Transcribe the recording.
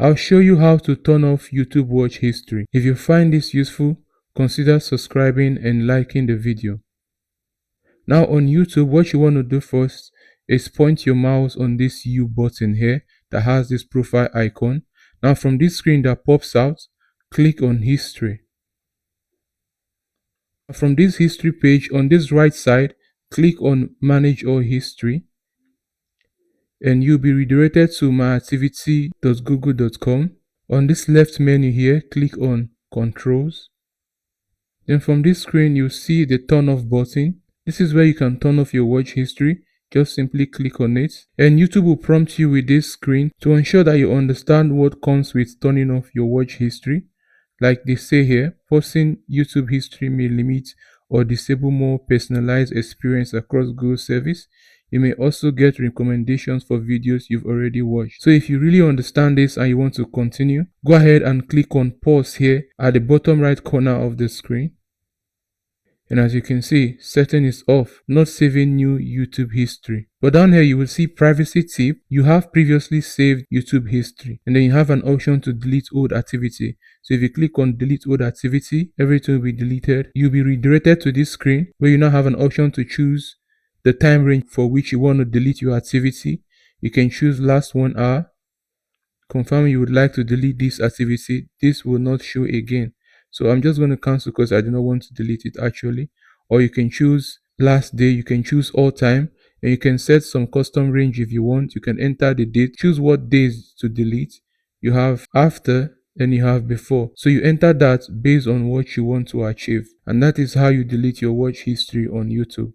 I'll show you how to turn off YouTube watch history. If you find this useful, consider subscribing and liking the video. Now on YouTube, what you want to do first is point your mouse on this U button here that has this profile icon. Now from this screen that pops out, click on history. From this history page, on this right side, click on manage all history and you'll be redirected to myactivity.google.com. On this left menu here, click on controls. Then from this screen, you'll see the turn off button. This is where you can turn off your watch history. Just simply click on it and YouTube will prompt you with this screen to ensure that you understand what comes with turning off your watch history. Like they say here, pausing YouTube history may limit or disable more personalized experience across Google service. You may also get recommendations for videos you've already watched. So if you really understand this and you want to continue, go ahead and click on pause here at the bottom right corner of the screen. And as you can see, setting is off, not saving new YouTube history. But down here you will see privacy tip. You have previously saved YouTube history and then you have an option to delete old activity. So if you click on delete old activity, everything will be deleted. You'll be redirected to this screen where you now have an option to choose the time range for which you want to delete your activity. You can choose last 1 hour. Confirm you would like to delete this activity. This will not show again. So I'm just going to cancel because I do not want to delete it actually. Or you can choose last day, you can choose all time, and you can set some custom range if you want. You can enter the date, choose what days to delete. You have after and you have before. So you enter that based on what you want to achieve. And that is how you delete your watch history on YouTube.